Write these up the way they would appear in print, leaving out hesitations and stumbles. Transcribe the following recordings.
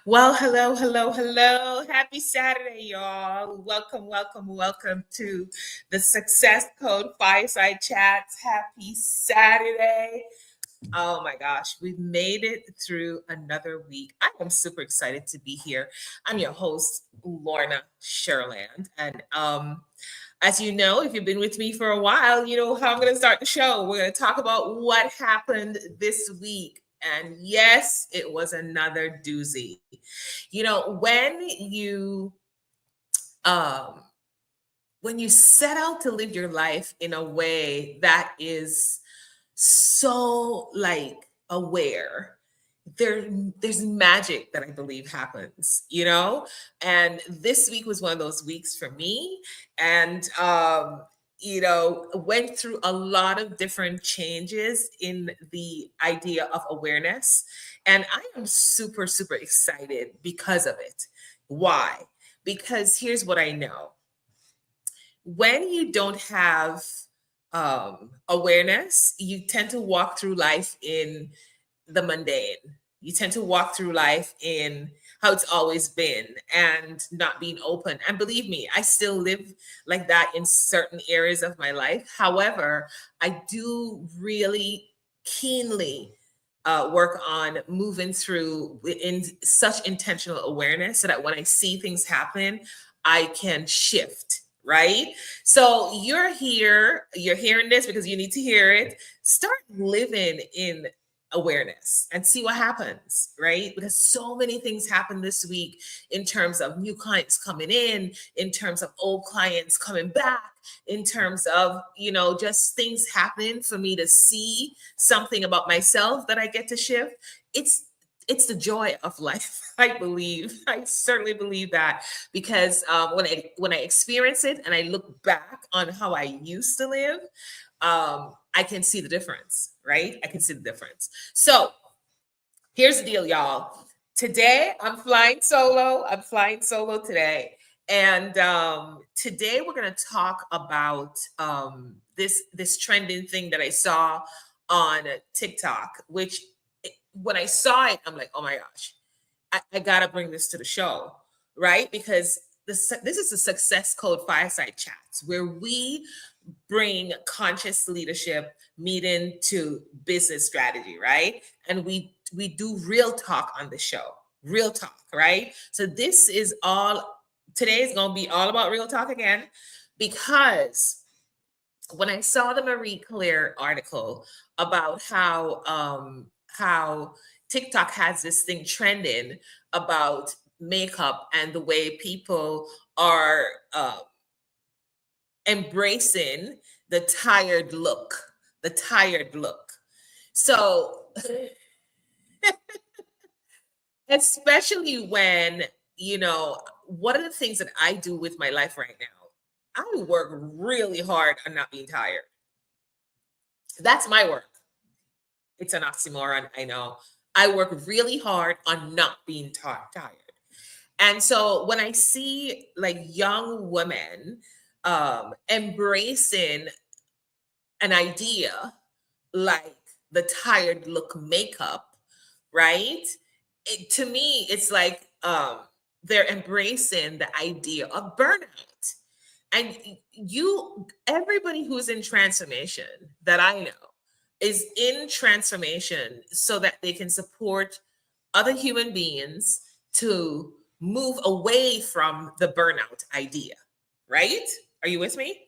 Well, hello, hello, hello. Happy Saturday, y'all. Welcome, welcome, welcome to the Success Code Fireside Chats. Happy Saturday. Oh my gosh, we've made it through another week. I am super excited to be here. I'm your host, Lorna Sherland. And as you know, if you've been with me for a while, you know how I'm going to start the show. We're going to talk about what happened this week. And yes, it was another doozy. You know, um when you set out to live your life in a way that is so aware, there there's magic that I believe happens, and this week was one of those weeks for me. And went through a lot of different changes in the idea of awareness, and I am super super excited because of it. Why? Because here's what I know: when you don't have awareness, you tend to walk through life in the mundane. You tend to walk through life in how it's always been and not being open. And believe me, I still live like that in certain areas of my life. However, I do really keenly work on moving through in such intentional awareness so that when I see things happen, I can shift. Right. So you're hearing this because you need to hear it. Start living in awareness and see what happens, right? Because so many things happen this week in terms of new clients coming in terms of old clients coming back, in terms of, just things happening for me to see something about myself that I get to shift. It's the joy of life. I believe. I certainly believe that because when I experience it and I look back on how I used to live, I can see the difference, right? I can see the difference. So here's the deal, y'all. Today I'm flying solo. I'm flying solo today. And today we're going to talk about this trending thing that I saw on TikTok, which when I saw it, I'm like, oh my gosh, I got to bring this to the show, right? Because this is a Success Code Fireside Chats where we bring conscious leadership meeting to business strategy, right? And we do real talk on the show, real talk, right? So today is going to be all about real talk again, because when I saw the Marie Claire article about how TikTok has this thing trending about makeup and the way people are embracing the tired look, the tired look. So, especially when, one of the things that I do with my life right now, I work really hard on not being tired. That's my work. It's an oxymoron, I know. I work really hard on not being tired. And so when I see like young women embracing an idea like the tired look makeup, right? To me, it's like they're embracing the idea of burnout. And everybody who's in transformation that I know is in transformation so that they can support other human beings to move away from the burnout idea, right? Are you with me?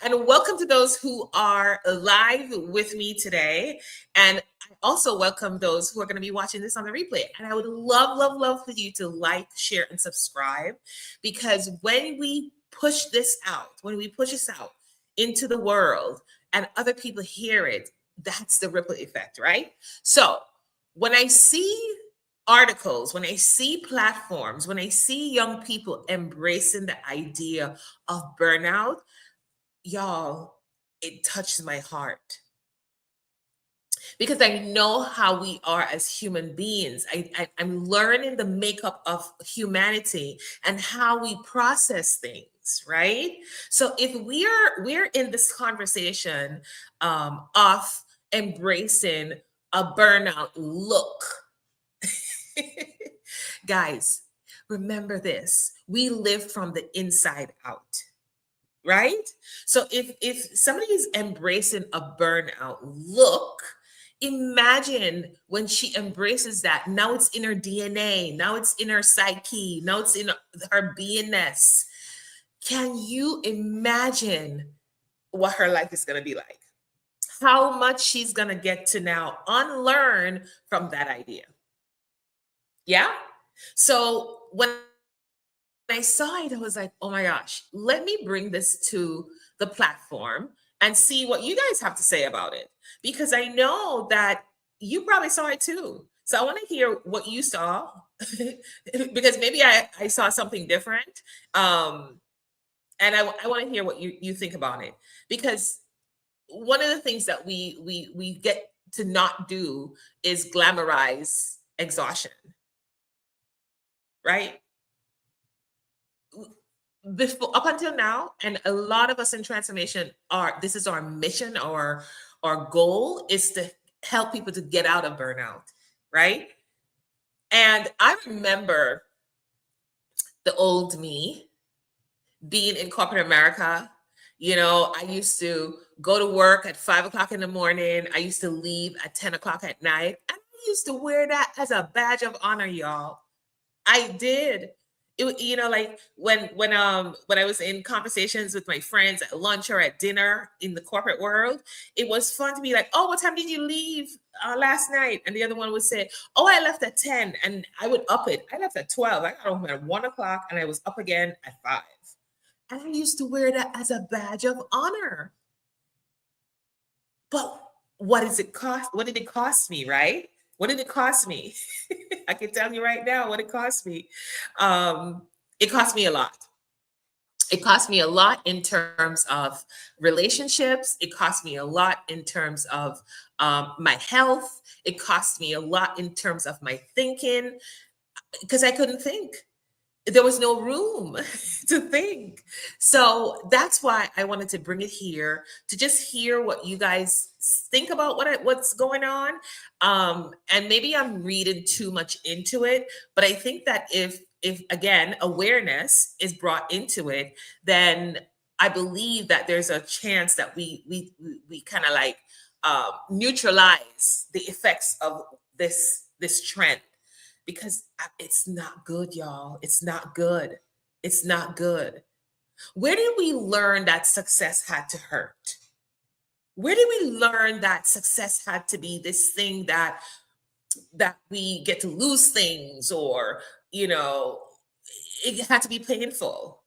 And welcome to those who are live with me today. And I also welcome those who are going to be watching this on the replay. And I would love, love, love for you to like, share, and subscribe, because when we push this out, into the world and other people hear it, that's the ripple effect, right? So when I see articles, when I see platforms, when I see young people embracing the idea of burnout, y'all, it touches my heart, because I know how we are as human beings. I'm learning the makeup of humanity and how we process things, right? So if we're in this conversation of embracing a burnout look, Guys, remember this. We live from the inside out, right? So if somebody is embracing a burnout look, imagine when she embraces that. Now it's in her DNA, now it's in her psyche, now it's in her beingness. Can you imagine what her life is going to be like? How much she's going to get to now unlearn from that idea. Yeah. So when I saw it, I was like, oh my gosh, let me bring this to the platform and see what you guys have to say about it. Because I know that you probably saw it too. So I want to hear what you saw because maybe I saw something different. And I want to hear what you think about it. Because one of the things that we get to not do is glamorize exhaustion, right? Before, up until now, and a lot of us in transformation are, this is our mission, or our goal is to help people to get out of burnout, right? And I remember the old me being in corporate America. You know, I used to go to work at 5 o'clock in the morning. I used to leave at 10 o'clock at night. And I used to wear that as a badge of honor, y'all. I did. You know, like when I was in conversations with my friends at lunch or at dinner in the corporate world, it was fun to be like, "Oh, what time did you leave last night?" And the other one would say, "Oh, I left at 10," and I would up it. I left at 12. I got home at 1 o'clock, and I was up again at 5. And I used to wear that as a badge of honor. But what does it cost? What did it cost me, right? What did it cost me? I can tell you right now what it cost me. It cost me a lot. It cost me a lot in terms of relationships. It cost me a lot in terms of my health. It cost me a lot in terms of my thinking because I couldn't think. There was no room to think. So that's why I wanted to bring it here to just hear what you guys think about what's going on. And maybe I'm reading too much into it, but I think that if again awareness is brought into it, then I believe that there's a chance that we kind of like neutralize the effects of this trend, because it's not good, y'all. It's not good. It's not good. Where did we learn that success had to hurt? Where did we learn that success had to be this thing that we get to lose things, or you know, it had to be painful,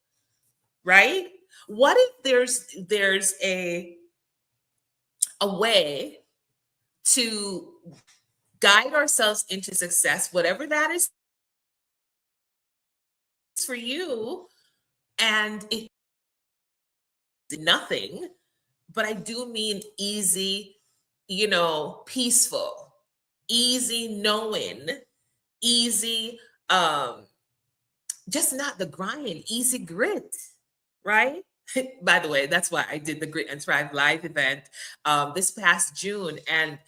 right? What if there's a way to guide ourselves into success, whatever that is for you, and it nothing, but I do mean easy, you know, peaceful, easy knowing, easy, um, just not the grind, easy grit, right? By the way, that's why I did the Grit and Thrive live event this past June, and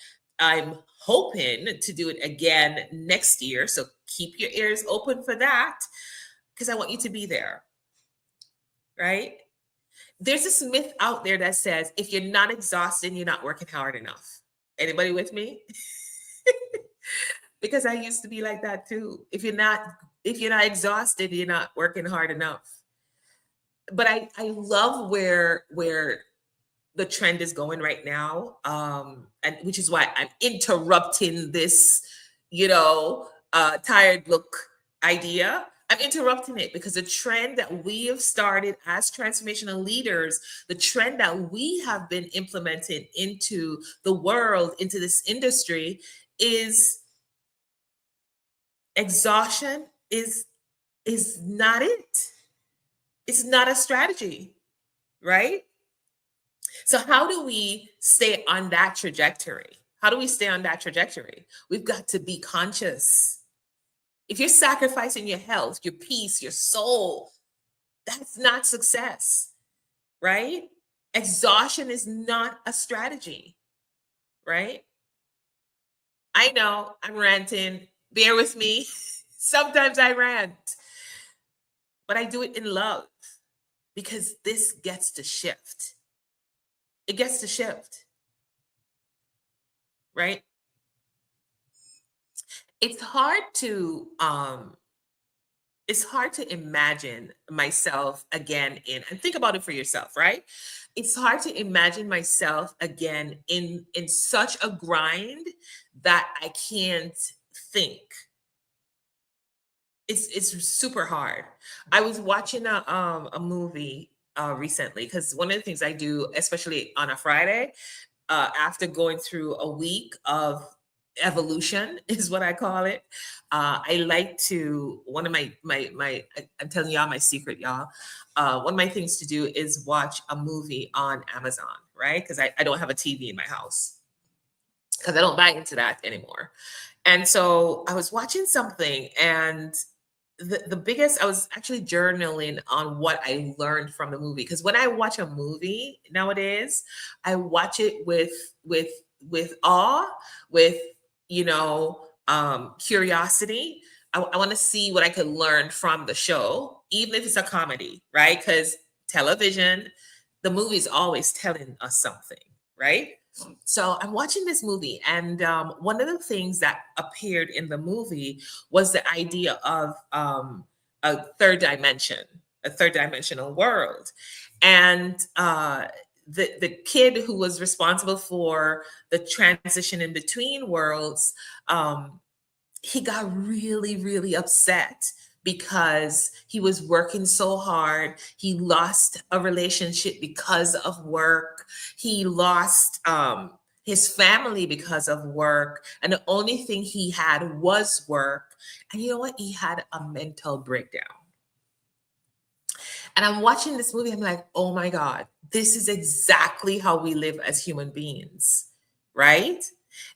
I'm hoping to do it again next year. So keep your ears open for that, because I want you to be there, right? There's this myth out there that says if you're not exhausted, you're not working hard enough. Anybody with me? Because I used to be like that too. If you're not exhausted, you're not working hard enough. But I love where the trend is going right now. And which is why I'm interrupting this, tired look idea. I'm interrupting it because the trend that we have started as transformational leaders, the trend that we have been implementing into the world, into this industry, is exhaustion is not it. It's not a strategy, right? So how do we stay on that trajectory? How do we stay on that trajectory? We've got to be conscious. If you're sacrificing your health, your peace, your soul, that's not success, right? Exhaustion is not a strategy, right? I know I'm ranting. Bear with me. Sometimes I rant, but I do it in love because this gets to shift. It gets to shift, right? It's hard to imagine myself again in, and think about it for yourself, right? It's hard to imagine myself again in such a grind that I can't think. It's super hard. I was watching a movie recently, because one of the things I do, especially on a Friday, after going through a week of evolution is what I call it. I like to, one of I'm telling y'all my secret, y'all. One of my things to do is watch a movie on Amazon, right? Because I don't have a TV in my house, because I don't buy into that anymore. And so I was watching something, and the biggest, I was actually journaling on what I learned from the movie. Because when I watch a movie nowadays, I watch it with with awe, with, curiosity. I want to see what I could learn from the show, even if it's a comedy, right? Because television, the movie's always telling us something, right? So I'm watching this movie, and one of the things that appeared in the movie was the idea of a third dimension, a third dimensional world, and the kid who was responsible for the transition in between worlds, he got really, really upset because he was working so hard. He lost a relationship because of work. He lost his family because of work. And the only thing he had was work. And you know what? He had a mental breakdown. And I'm watching this movie. I'm like, oh my God, this is exactly how we live as human beings, right?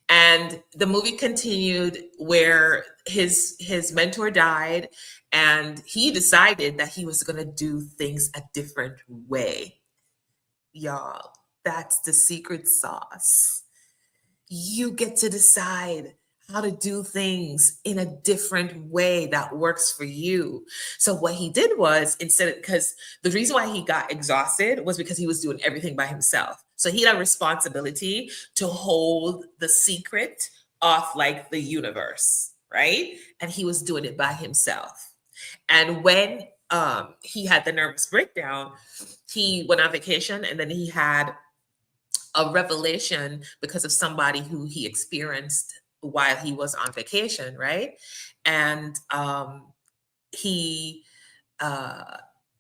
And the movie continued where his mentor died, and he decided that he was going to do things a different way. Y'all, that's the secret sauce. You get to decide how to do things in a different way that works for you. So what he did was, instead of, because the reason why he got exhausted was because he was doing everything by himself. So he had a responsibility to hold the secret of like the universe, right? And he was doing it by himself. And when he had the nervous breakdown, he went on vacation, and then he had a revelation because of somebody who he experienced while he was on vacation, right? And he uh,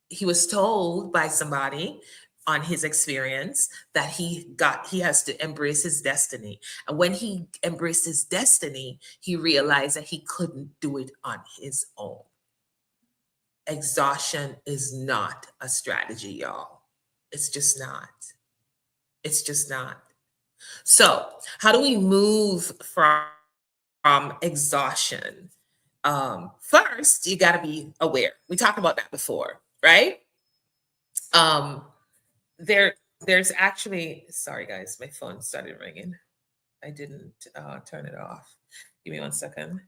he was told by somebody on his experience that he has to embrace his destiny. And when he embraced his destiny, he realized that he couldn't do it on his own. Exhaustion is not a strategy, y'all. It's just not. It's just not. So, how do we move from exhaustion? First, you got to be aware. We talked about that before, right? Um, there's actually, sorry guys, my phone started ringing. I didn't turn it off. Give me 1 second.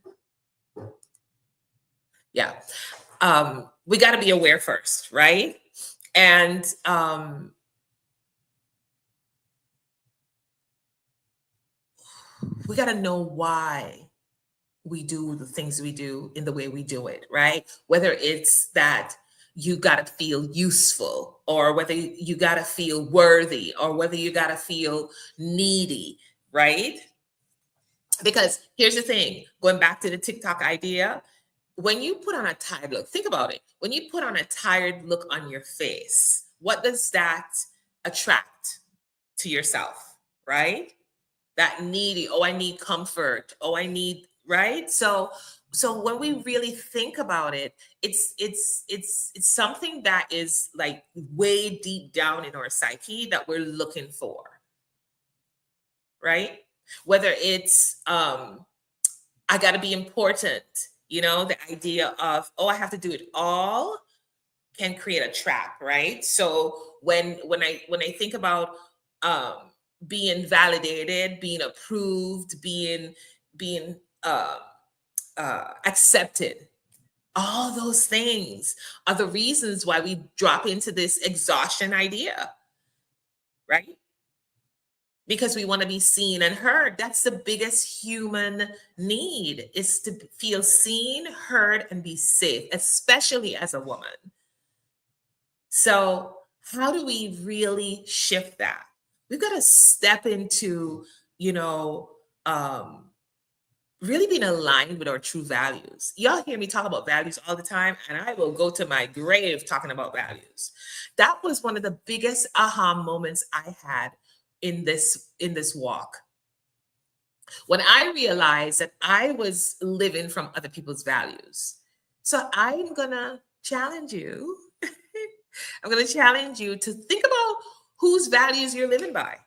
Yeah. We got to be aware first, right? And we got to know why we do the things we do in the way we do it, right? Whether it's that you got to feel useful, or whether you got to feel worthy, or whether you got to feel needy, right? Because here's the thing, going back to the TikTok idea, when you put on a tired look, think about it. When you put on a tired look on your face, what does that attract to yourself, right? That needy, oh, I need comfort, oh, I need, right? So when we really think about it, it's something that is like way deep down in our psyche that we're looking for, right? Whether it's I got to be important, the idea of, oh, I have to do it all can create a trap, right? So when I think about being validated, being approved, being accepted, All those things are the reasons why we drop into this exhaustion idea, right? Because we want to be seen and heard. That's the biggest human need, is to feel seen, heard, and be safe, especially as a woman. So, how do we really shift that? We've got to step into, you know, um, really being aligned with our true values. Y'all hear me talk about values all the time, and I will go to my grave talking about values. That was one of the biggest aha moments I had in this walk, when I realized that I was living from other people's values. So I'm gonna challenge you. I'm gonna challenge you to think about whose values you're living by.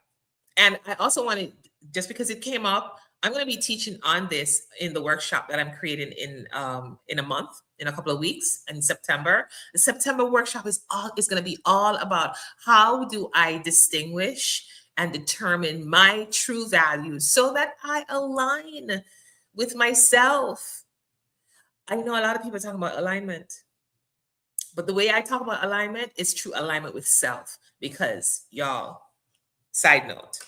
And I also want to, just because it came up, I'm going to be teaching on this in the workshop that I'm creating in a month, in a couple of weeks, in September. The September workshop is going to be all about how do I distinguish and determine my true values so that I align with myself. I know a lot of people are talking about alignment, but the way I talk about alignment is true alignment with self. Because y'all, side note,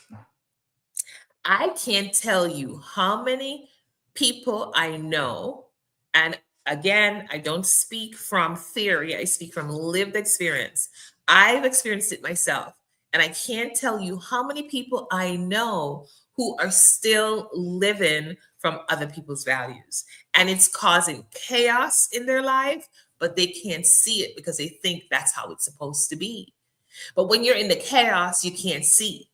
I can't tell you how many people I know. And again, I don't speak from theory, I speak from lived experience. I've experienced it myself. And I can't tell you how many people I know who are still living from other people's values. And it's causing chaos in their life, but they can't see it because they think that's how it's supposed to be. But when you're in the chaos, you can't see.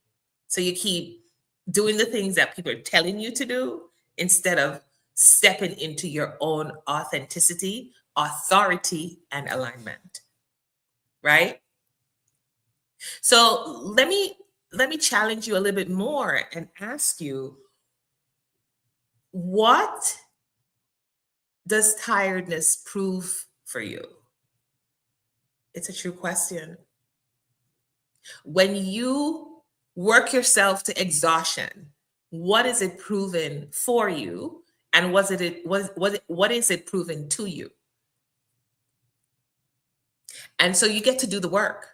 So you keep doing the things that people are telling you to do instead of stepping into your own authenticity, authority, and alignment. Right? So let me challenge you a little bit more and ask you, what does tiredness prove for you? It's a true question. When you work yourself to exhaustion, what is it proven for you? And what is it proven to you? And so you get to do the work.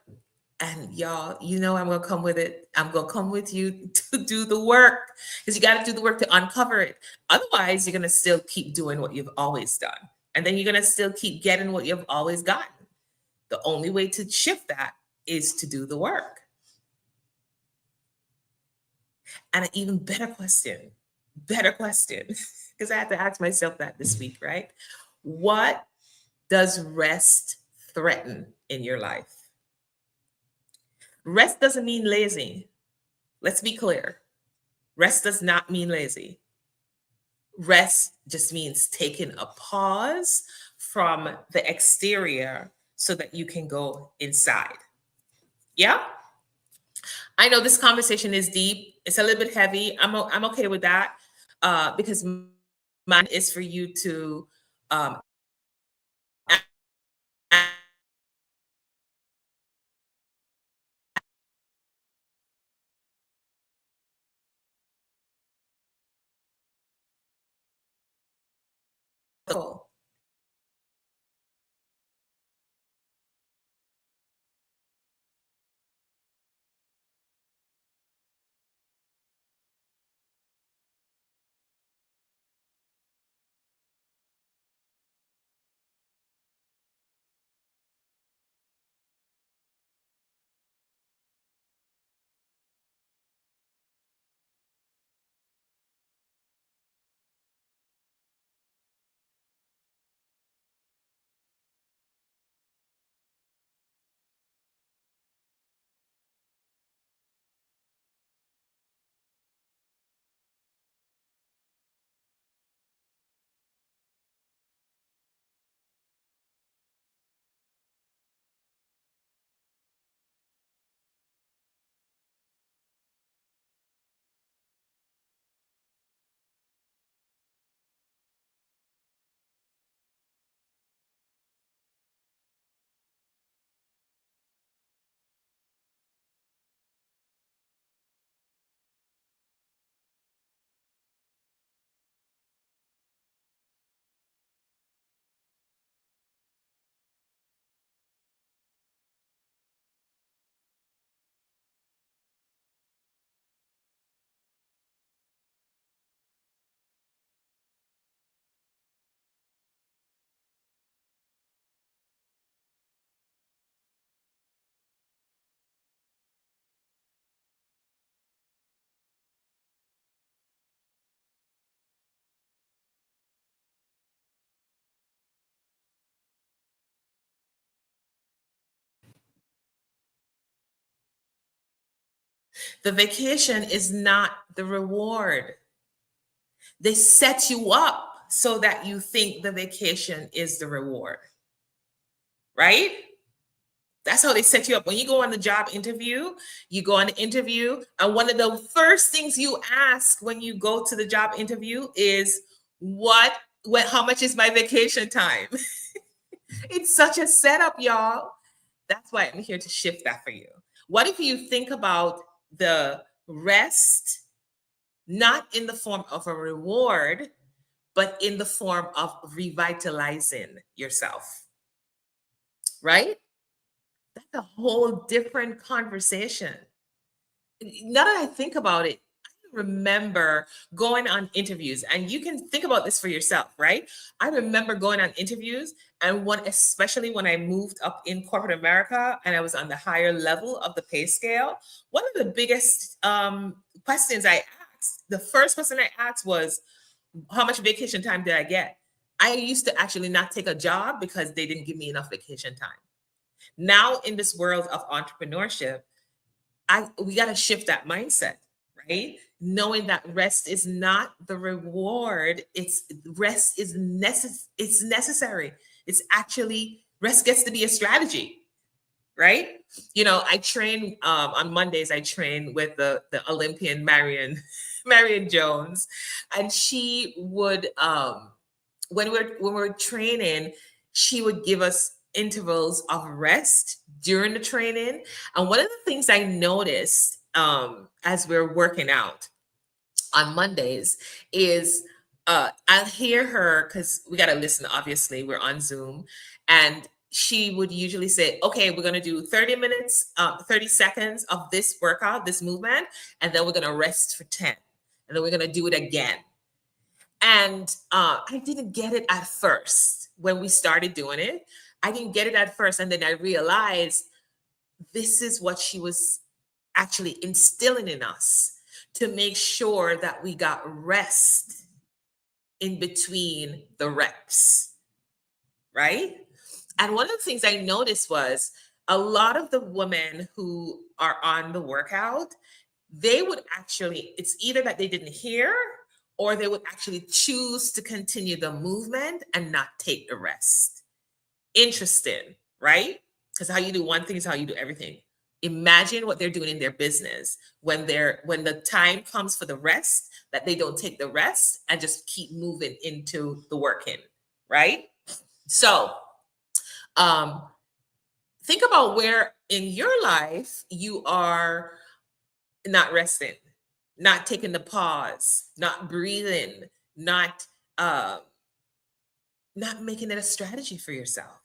And y'all, I'm gonna come with it. I'm gonna come with you to do the work, because you got to do the work to uncover it. Otherwise, you're gonna still keep doing what you've always done, and then you're gonna still keep getting what you've always gotten. The only way to shift that is to do the work. And an even better question, because I had to ask myself that this week, right? What does rest threaten in your life? Rest doesn't mean lazy. Let's be clear. Rest does not mean lazy. Rest just means taking a pause from the exterior so that you can go inside. Yeah? I know this conversation is deep. It's a little bit heavy. I'm okay with that, because mine is for you to um, The vacation is not the reward. They set you up so that you think the vacation is the reward, right? That's how they set you up. When you go on the job interview, you go on the interview, and one of the first things you ask when you go to the job interview is, how much is my vacation time? It's such a setup, y'all. That's why I'm here to shift that for you. What if you think about the rest, not in the form of a reward, but in the form of revitalizing yourself, right? That's a whole different conversation. Now that I think about it, I remember going on interviews, and you can think about this for yourself, right? I remember going on interviews, and especially when I moved up in corporate America and I was on the higher level of the pay scale, one of the biggest questions I asked, the first question I asked was, how much vacation time did I get? I used to actually not take a job because they didn't give me enough vacation time. Now, in this world of entrepreneurship, we got to shift that mindset, right? Knowing that rest is not the reward. Rest is it's necessary. It's actually, rest gets to be a strategy, right? I train on Mondays. I train with the Olympian Marion Jones, and she would when we're training, she would give us intervals of rest during the training. And one of the things I noticed as we're working out on Mondays is I'll hear her, because we got to listen, obviously, we're on Zoom. And she would usually say, okay, we're going to do 30 minutes, 30 seconds of this workout, this movement, and then we're going to rest for 10. And then we're going to do it again. And I didn't get it at first when we started doing it. I didn't get it at first. And then I realized this is what she was actually instilling in us, to make sure that we got rest in between the reps, right? And one of the things I noticed was a lot of the women who are on the workout, they would actually, it's either that they didn't hear, or they would actually choose to continue the movement and not take the rest. Interesting, right? Because how you do one thing is how you do everything. Imagine what they're doing in their business when the time comes for the rest, that they don't take the rest and just keep moving into the working, right? So think about where in your life you are not resting, not taking the pause, not breathing, not making it a strategy for yourself.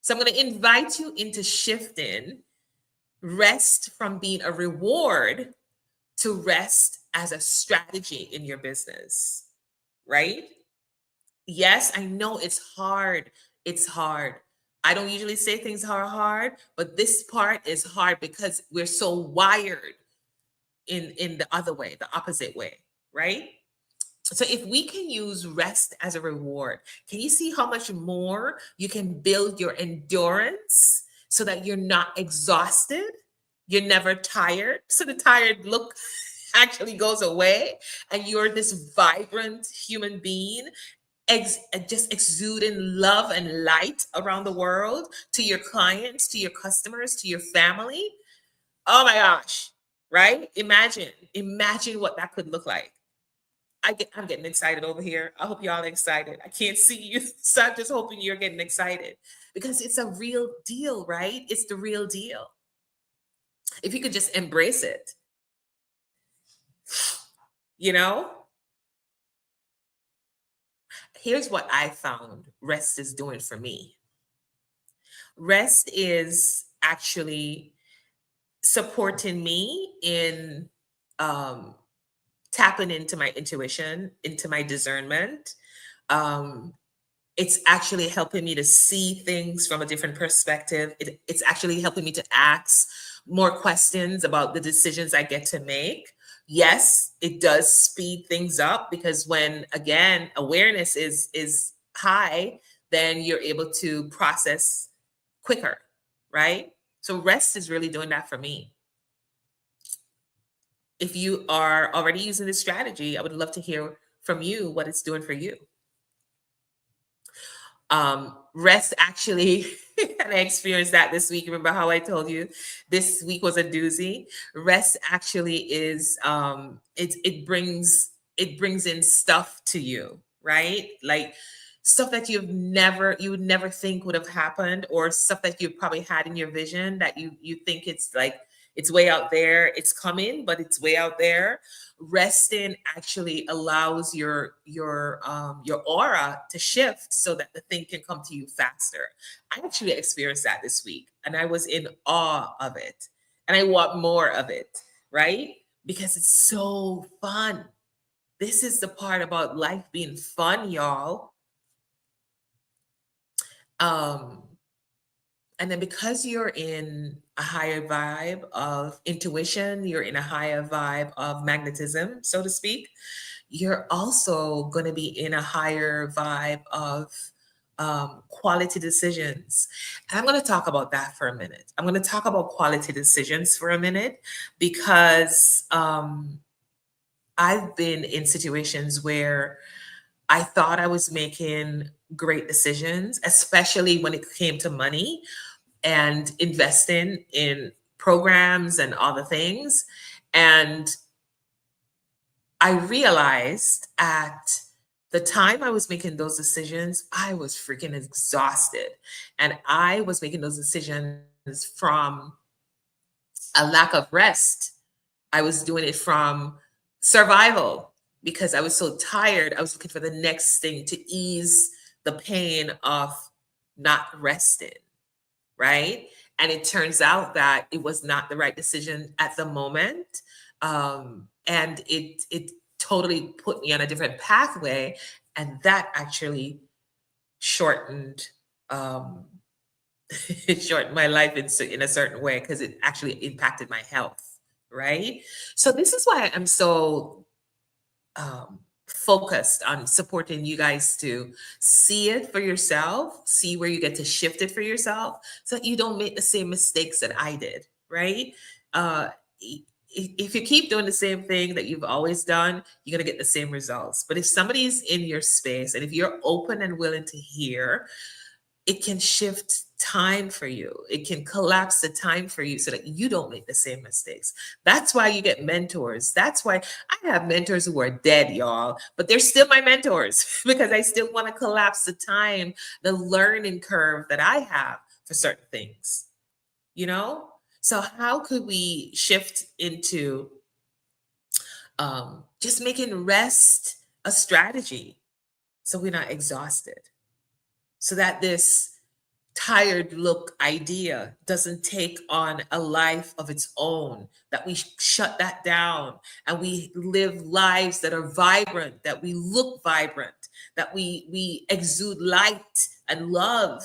So I'm going to invite you into shifting rest from being a reward to rest as a strategy in your business, right? Yes, I know it's hard. It's hard. I don't usually say things are hard, but this part is hard because we're so wired in the other way, the opposite way, right? So if we can use rest as a reward, can you see how much more you can build your endurance so that you're not exhausted? You're never tired. So the tired look actually goes away, and you're this vibrant human being, just exuding love and light around the world, to your clients, to your customers, to your family. Oh my gosh, right? Imagine what that could look like. I'm getting excited over here. I hope y'all are excited. I can't see you, so I'm just hoping you're getting excited, because it's a real deal, right? It's the real deal. If you could just embrace it, you know? Here's what I found rest is doing for me. Rest is actually supporting me in tapping into my intuition, into my discernment. It's actually helping me to see things from a different perspective. It's actually helping me to ask more questions about the decisions I get to make. Yes, it does speed things up, because when, again, awareness is high, then you're able to process quicker, right? So rest is really doing that for me. If you are already using this strategy, I would love to hear from you what it's doing for you. Rest actually, and I experienced that this week. Remember how I told you this week was a doozy? Rest actually is it brings in stuff to you, right? Like stuff that you would never think would have happened, or stuff that you probably had in your vision that you think it's like it's way out there, it's coming, but it's way out there. Resting actually allows your aura to shift so that the thing can come to you faster. I actually experienced that this week, and I was in awe of it, and I want more of it, right? Because it's so fun. This is the part about life being fun, y'all. um and then because you're in a higher vibe of intuition, you're in a higher vibe of magnetism, so to speak, you're also going to be in a higher vibe of quality decisions. And I'm going to talk about that for a minute. I'm going to talk about quality decisions for a minute because I've been in situations where I thought I was making great decisions, especially when it came to money and investing in programs and all the things. And I realized at the time I was making those decisions, I was freaking exhausted. And I was making those decisions from a lack of rest. I was doing it from survival because I was so tired. I was looking for the next thing to ease the pain of not resting, right? And it turns out that it was not the right decision at the moment. And it totally put me on a different pathway. And that actually shortened um, it shortened my life in a certain way because it actually impacted my health, right? So this is why I'm so focused on supporting you guys to see it for yourself, see where you get to shift it for yourself, so that you don't make the same mistakes that I did, right? Uh, if you keep doing the same thing that you've always done, you're going to get the same results. But if somebody's in your space and if you're open and willing to hear, it can shift time for you. It can collapse the time for you so that you don't make the same mistakes. That's why you get mentors. That's why I have mentors who are dead, y'all, but they're still my mentors because I still want to collapse the time, the learning curve that I have for certain things, you know? So, how could we shift into just making rest a strategy so we're not exhausted? So that this tired look idea doesn't take on a life of its own, that we shut that down and we live lives that are vibrant, that we look vibrant, that we exude light and love.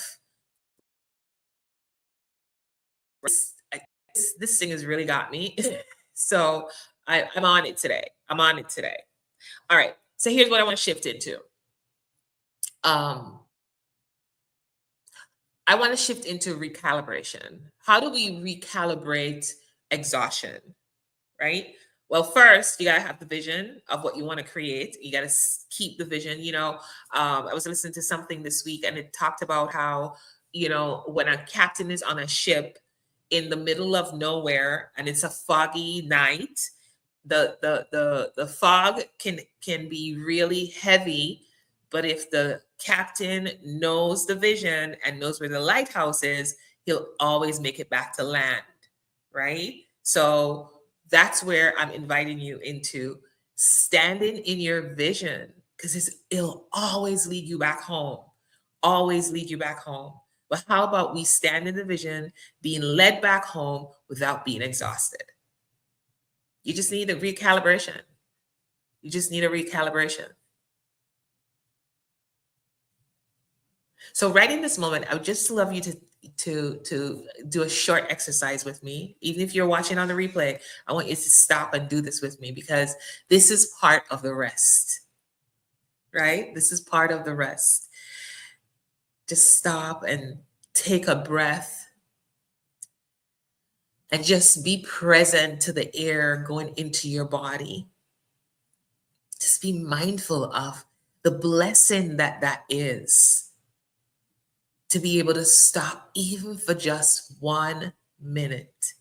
This thing has really got me. So I'm on it today. I'm on it today. All right. So here's what I want to shift into. I want to shift into recalibration. How do we recalibrate exhaustion, right? Well, first, you got to have the vision of what you want to create. You got to keep the vision. I was listening to something this week and it talked about how, when a captain is on a ship in the middle of nowhere and it's a foggy night, the fog can be really heavy, but if the captain knows the vision and knows where the lighthouse is, he'll always make it back to land, right? So that's where I'm inviting you into standing in your vision, because it'll always lead you back home, always lead you back home. But how about we stand in the vision, being led back home without being exhausted? You just need a recalibration. You just need a recalibration. So right in this moment, I would just love you to do a short exercise with me. Even if you're watching on the replay, I want you to stop and do this with me, because this is part of the rest, right? This is part of the rest. Just stop and take a breath and just be present to the air going into your body. Just be mindful of the blessing that that is, to be able to stop even for just 1 minute,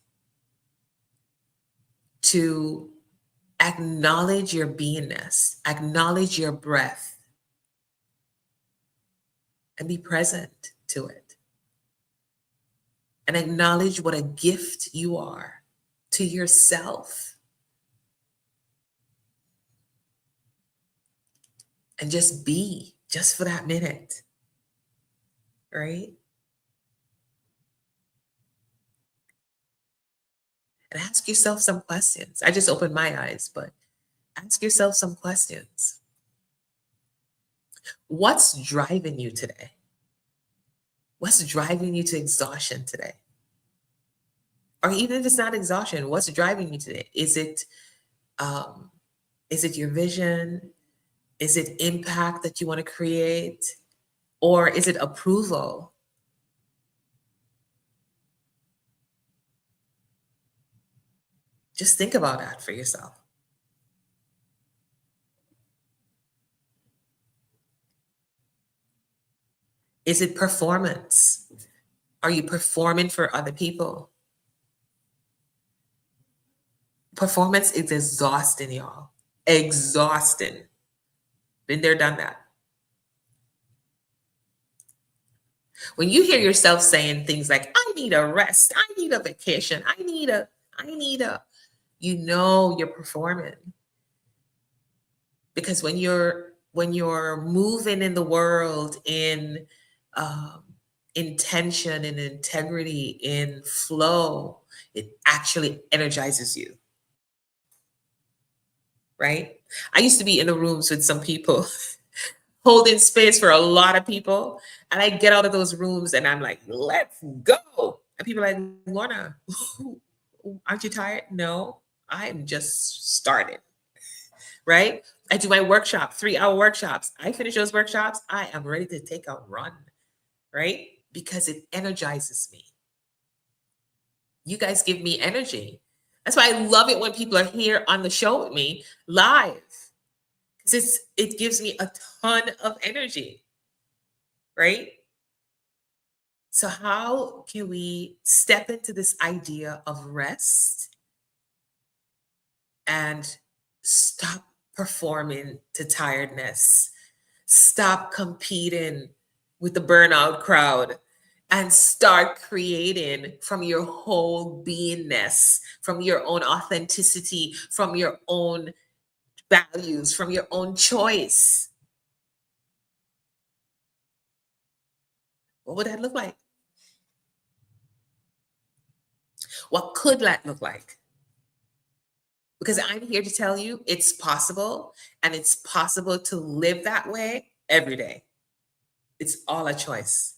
to acknowledge your beingness, acknowledge your breath, and be present to it. And acknowledge what a gift you are to yourself. And just be, just for that minute, right? And ask yourself some questions. I just opened my eyes, but ask yourself some questions. What's driving you today? What's driving you to exhaustion today? Or even if it's not exhaustion, what's driving you today? Um, is it your vision? Is it impact that you want to create? Or is it approval? Just think about that for yourself. Is it performance? Are you performing for other people? Performance is exhausting, y'all. Exhausting. Been there, done that. When you hear yourself saying things like, I need a rest, I need a vacation, you know you're performing. Because when you're moving in the world in intention and integrity, in flow, it actually energizes you. Right? I used to be in the rooms with some people holding space for a lot of people. And I get out of those rooms and I'm like, let's go. And people are like, Lorna, aren't you tired? No, I'm just started. Right? I do my workshop, 3-hour workshops. I finish those workshops. I am ready to take a run. Right? Because it energizes me. You guys give me energy. That's why I love it when people are here on the show with me live. Because it gives me a ton of energy. Right? So how can we step into this idea of rest and stop performing to tiredness? Stop competing with the burnout crowd and start creating from your whole beingness, from your own authenticity, from your own values, from your own choice. What would that look like? What could that look like? Because I'm here to tell you it's possible, and it's possible to live that way every day. It's all a choice.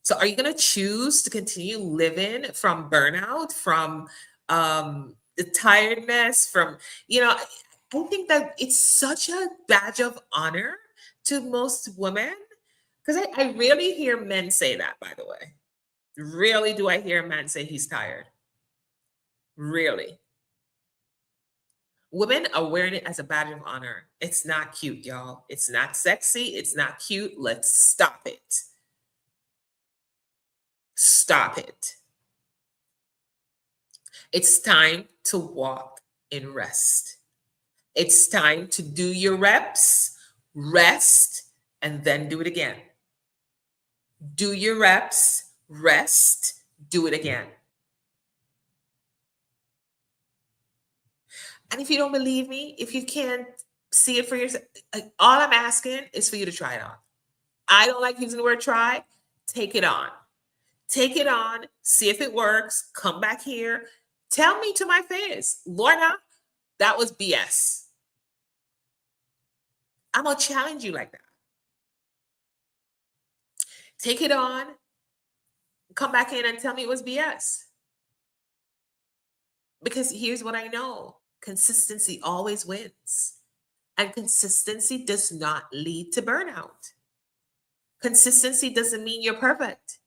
So are you going to choose to continue living from burnout, from the tiredness, from, I think that it's such a badge of honor to most women, because I rarely hear men say that, by the way. Rarely do I hear a man say he's tired. Really. Women are wearing it as a badge of honor. It's not cute, y'all. It's not sexy. It's not cute. Let's stop it. Stop it. It's time to walk in rest. It's time to do your reps, rest, and then do it again. Do your reps, rest, do it again. And if you don't believe me, if you can't see it for yourself, all I'm asking is for you to try it on. I don't like using the word try. Take it on. Take it on. See if it works. Come back here. Tell me to my face, Lorna, that was BS. I'm going to challenge you like that. Take it on. Come back in and tell me it was BS. Because here's what I know. Consistency always wins. And consistency does not lead to burnout. Consistency doesn't mean you're perfect.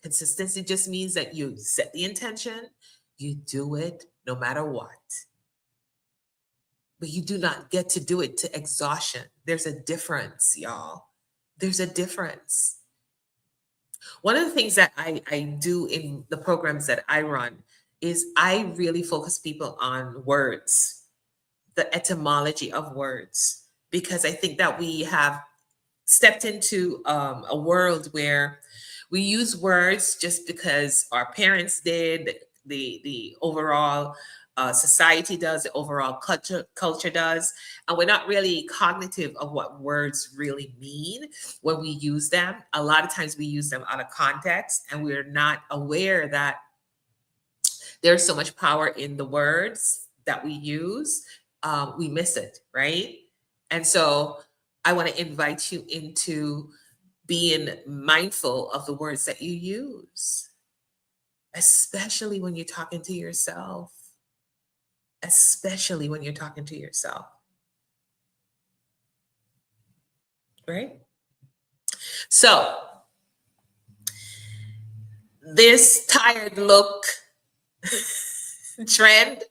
Consistency just means that you set the intention, You do it no matter what. But you do not get to do it to exhaustion. There's a difference, y'all. There's a difference. One of the things that I do in the programs that I run is I really focus people on words, the etymology of words, because I think that we have stepped into a world where we use words just because our parents did, the overall society does, the overall culture does, and we're not really cognitive of what words really mean when we use them. A lot of times we use them out of context, and we're not aware that there's so much power in the words that we use. We miss it, right? And so I want to invite you into being mindful of the words that you use, especially when you're talking to yourself, especially when you're talking to yourself, right? So, this tired look trend,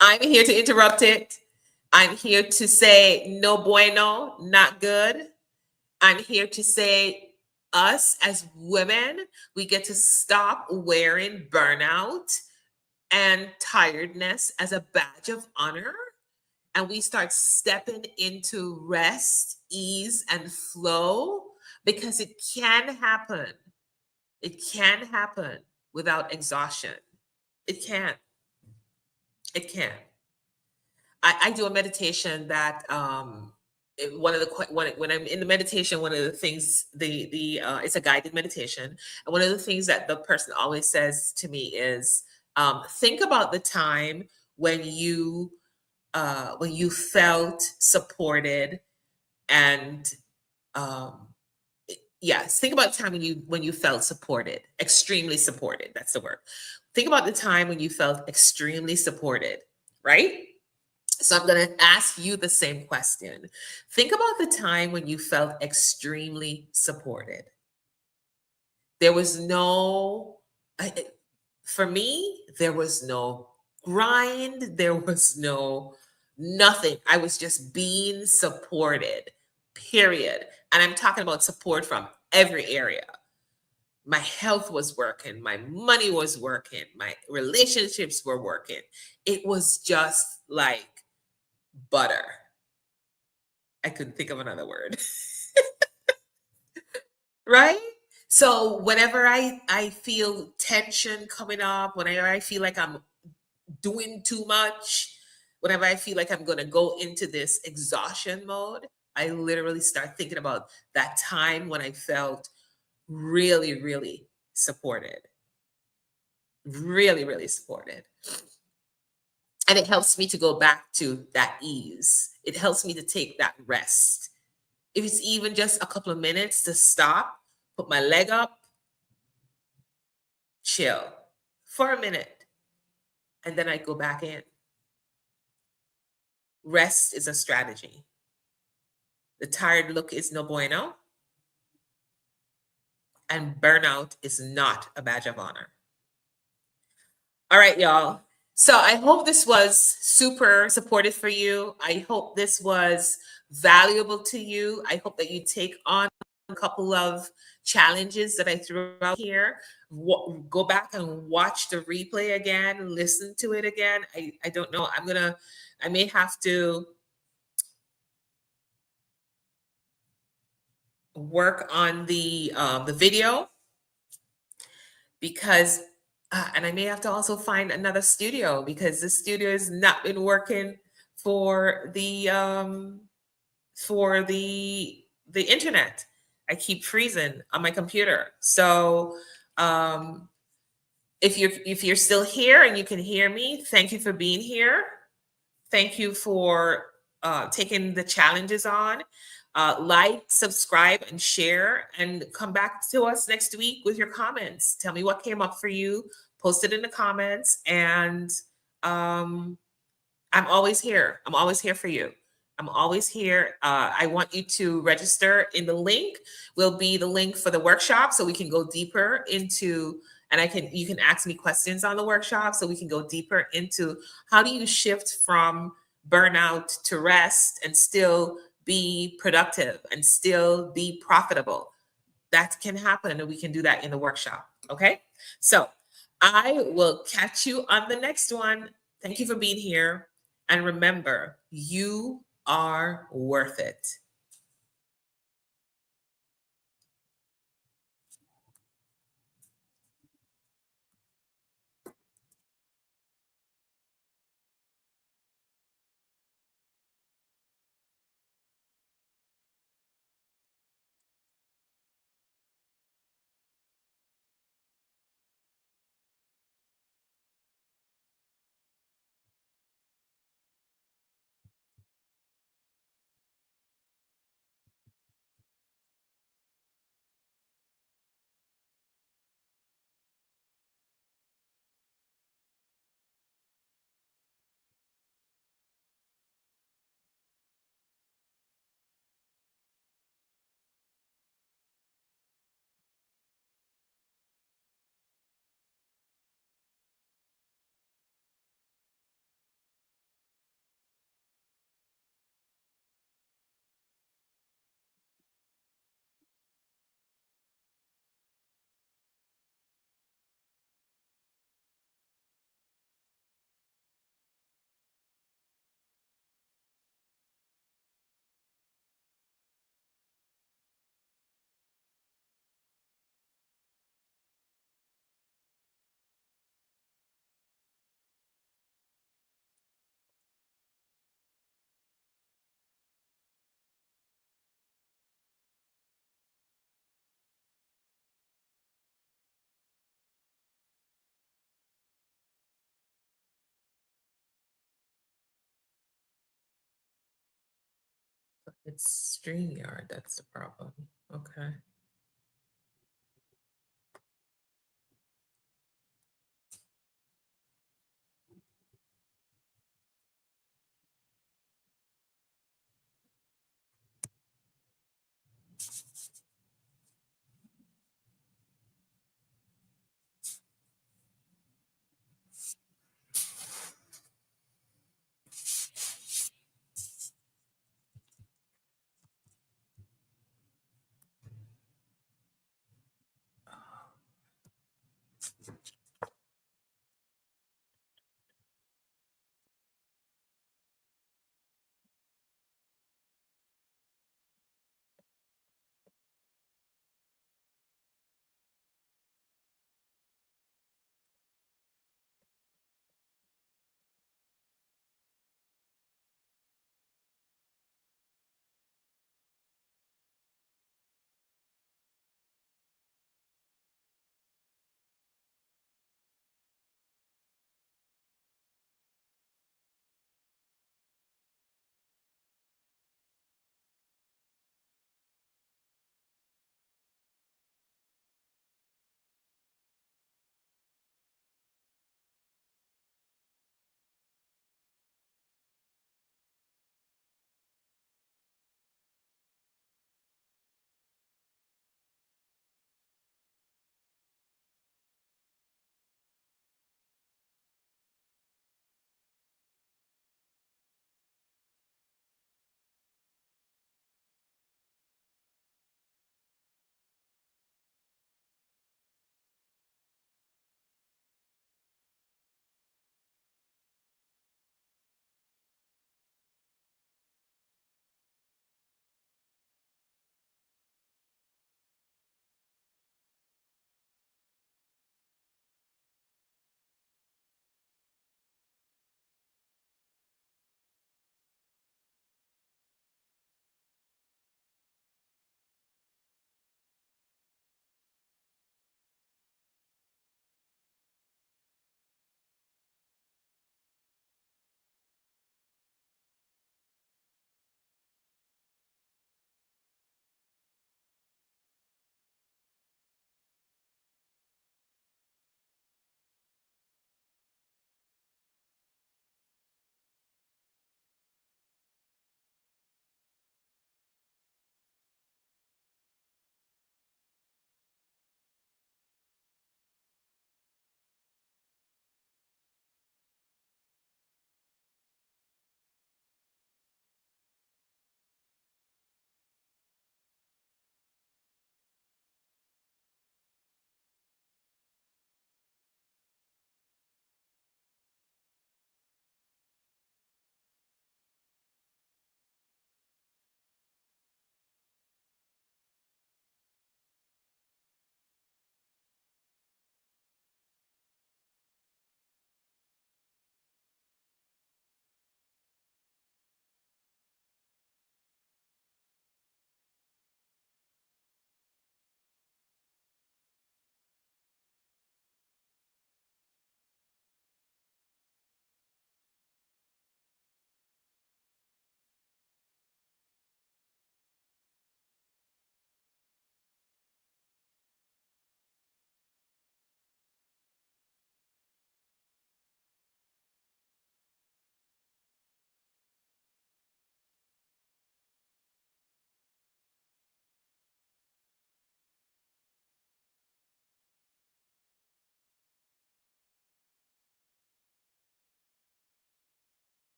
I'm here to interrupt it. I'm here to say no bueno, not good. I'm here to say us as women, we get to stop wearing burnout and tiredness as a badge of honor. And we start stepping into rest, ease, and flow, because it can happen. It can happen without exhaustion. It can. It can. I do a meditation that one of the when I'm in the meditation, one of the things the it's a guided meditation, and one of the things that the person always says to me is, think about the time when you felt supported and um, yes, think about the time when you felt supported, extremely supported. That's the word. Think about the time when you felt extremely supported, right? So I'm going to ask you the same question. Think about the time when you felt extremely supported. There was no, for me, there was no grind. There was no nothing. I was just being supported, period. And I'm talking about support from every area. My health was working, my money was working, my relationships were working. It was just like butter. I couldn't think of another word. Right? So whenever I feel tension coming up, whenever I feel like I'm doing too much, whenever I feel like I'm going to go into this exhaustion mode, I literally start thinking about that time when I felt really, really supported. Really, really supported. And it helps me to go back to that ease. It helps me to take that rest. If it's even just a couple of minutes to stop, put my leg up, chill for a minute, and then I go back in. Rest is a strategy. The tired look is no bueno, and burnout is not a badge of honor. All right, y'all. So I hope this was super supportive for you. I hope this was valuable to you. I hope that you take on a couple of challenges that I threw out here. Go back and watch the replay again, listen to it again. I don't know. I may have to work on the video, because and I may have to also find another studio, because the studio has not been working for the internet. I keep freezing on my computer. So if you're still here and you can hear me, thank you for being here. Thank you for taking the challenges on. Like, subscribe, and share, and come back to us next week with your comments. Tell me what came up for you. Post it in the comments, and I'm always here. I'm always here for you. I'm always here. I want you to register. In the link will be the link for the workshop, so we can go deeper into and you can ask me questions on the workshop so we can go deeper into how do you shift from burnout to rest and still be productive and still be profitable. That can happen, and we can do that in the workshop. Okay. So I will catch you on the next one. Thank you for being here. And remember, you are worth it. It's StreamYard. That's the problem. Okay.